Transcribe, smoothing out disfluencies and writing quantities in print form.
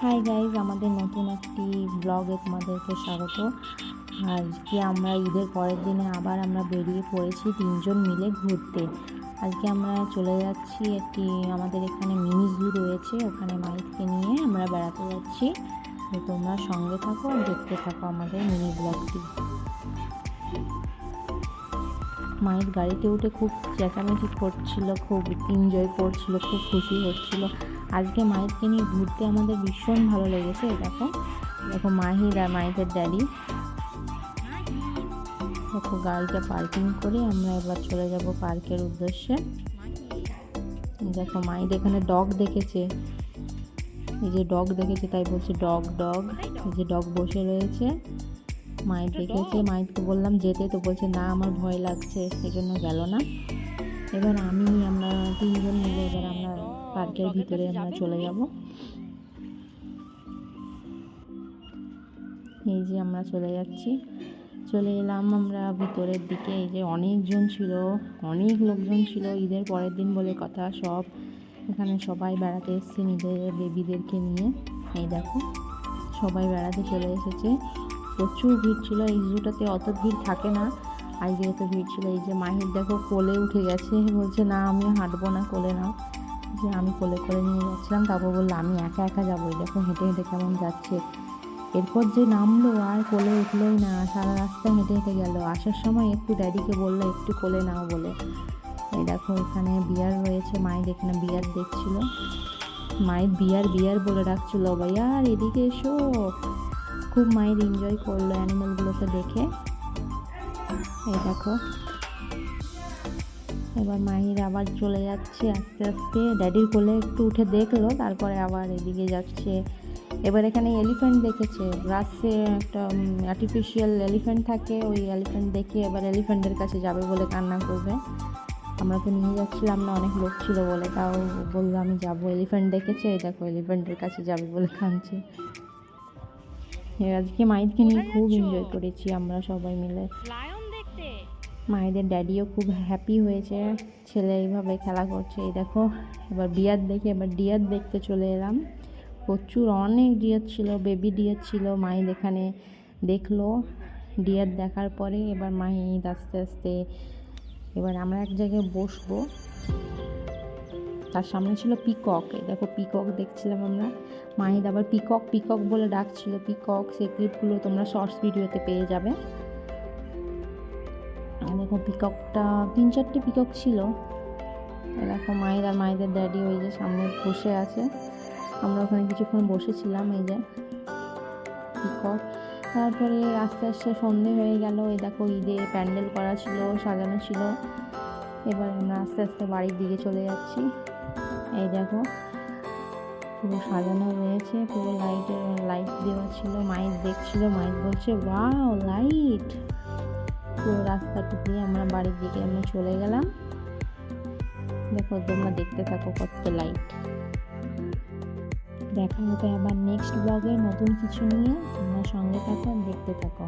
Hi guys, আমাদের নতুন একটি ব্লগে তোমাদেরকে স্বাগত। আজকে আমরা ঈদের পরের দিনে আবার আমরা বেরিয়ে পড়েছি তিনজন মিলে ঘুরতে। আজকে আমরা চলে যাচ্ছি একটি আমাদের এখানে মিনি জু রয়েছে, ওখানে মাইককে নিয়ে আমরা বেড়াতে যাচ্ছি। তো তোমরা সঙ্গে থাকো আর দেখতে থাকো আমাদের মিনি ব্লগটি। মায়ের গাড়িতে উঠে খুব চেঁচামেচি করছিল, খুব এনজয় করছিল, খুব খুশি হচ্ছিল। আজকে মায়েরকে নিয়ে ঘুরতে আমাদের ভীষণ ভালো লেগেছে। দেখো দেখো মাহির আর মায়ের ড্যাডি। দেখো গাড়িটা পার্কিং করে আমরা এবার চলে যাব পার্কের উদ্দেশ্যে। দেখো মাইদ এখানে ডগ দেখেছে, এই যে ডগ দেখেছে তাই বলছে ডগ ডগ। এই যে ডগ বসে রয়েছে, মাইদ দেখেছে। মাইদকে বললাম যেতে, তো বলছে না আমার ভয় লাগছে, সেই জন্য গেল না। এবার আমরা তিনজন মিলে এবার আমরা পার্কের ভিতরে আমরা চলে যাব। এই যে আমরা চলে যাচ্ছি, চলে এলাম আমরা ভিতরের দিকে। এই যে অনেকজন ছিল, অনেক লোকজন ছিল, ঈদের পরের দিন বলে কথা। সব এখানে সবাই বেড়াতে এসছে নিজের বেবিদেরকে নিয়ে। এই দেখো সবাই বেড়াতে চলে এসেছে, প্রচুর ভিড় ছিল। এই জুটাতে অত ভিড় থাকে না, আজকে এত ভিড় ছিল। এই যে মাহির দেখো কোলে উঠে গেছে, বলছে না আমি হাঁটবো না, কোলে নাও। যে আমি কোলে করে নিয়ে যাচ্ছিলাম, তারপর বললো আমি একা একা যাবো। দেখো হেঁটে হেঁটে কেমন যাচ্ছে। এরপর যে নামলো আর কোলে উঠলোই না, সারা রাস্তা হেঁটে হেঁটে গেল। আসার সময় একটু ড্যাডিকে বললো একটু কোলে নাও বলে। এই দেখো এখানে বিয়ার রয়েছে, মায়ের এখানে বিয়ার দেখছিল, মায়ের বিয়ার বিয়ার বলে ডাকছিল, ভাইয়ার এদিকে এসো। খুব মায়ের এনজয় করলো অ্যানিমেলগুলোকে দেখে। এই দেখো এবার মাহির আবার চলে যাচ্ছে আস্তে আস্তে, ড্যাডির কোলে একটু উঠে দেখলো, তারপরে আবার এদিকে যাচ্ছে। এবার এখানে এলিফ্যান্ট দেখেছে, গ্রাসে একটা আর্টিফিশিয়াল এলিফ্যান্ট থাকে, ওই এলিফ্যান্ট দেখে এবার এলিফ্যান্টের কাছে যাবে বলে কান্না করবে। আমরা তো নিয়ে যাচ্ছিলাম না, অনেক লোক ছিল বলে, তাও বললো আমি যাবো। এলিফ্যান্ট দেখেছে, এই দেখো এলিফ্যান্টের কাছে যাবে বলে কাঁদছে। আজকে মাইদকে নিয়ে খুব এনজয় করেছি আমরা সবাই মিলে। মায়েদের ড্যাডিও খুব হ্যাপি হয়েছে, ছেলে এইভাবে খেলা করছে। এই দেখো এবার বিয়ার দেখে এবার ডিয়ার দেখতে চলে এলাম। প্রচুর অনেক ডিয়ার ছিল, বেবি ডিয়ার ছিল। মাহিদ এখানে দেখলো, ডিয়ার দেখার পরে এবার মাহিদ আস্তে আস্তে এবার আমরা এক জায়গায় বসবো। তার সামনে ছিল পিকক, এই দেখো পিকক দেখছিলাম আমরা। মাহিদ আবার পিকক পিকক বলে ডাকছিল, পিকক। সেই ক্লিপগুলো তোমরা শর্টস ভিডিওতে পেয়ে যাবে। দেখো পিককটা 3-4টে পিকক ছিল। দেখো মায়ের আর মায়েদের ড্যাডি ওই যে সামনে বসে আছে, আমরা ওখানে কিছুক্ষণ বসেছিলাম। এই যে পিকক। তারপরে আস্তে আস্তে সন্ধে হয়ে গেল। এই দেখো ঈদে প্যান্ডেল করা ছিল, সাজানো ছিল। এবার আমরা আস্তে আস্তে বাড়ির দিকে চলে যাচ্ছি। এই দেখো পুরো সাজানো রয়েছে, পুরো লাইট দেওয়া ছিল। মাইক দেখছিল, মাইক বলছে ওয়াও লাইট। পুরো রাস্তাটা দিয়ে আমরা বাড়ির দিকে আমরা চলে গেলাম। দেখো তোমরা দেখতে থাকো কত লাইট। দেখা হবে আবার নেক্সট ব্লগে নতুন কিছু নিয়ে, তোমরা সঙ্গে থাকো আর দেখতে থাকো।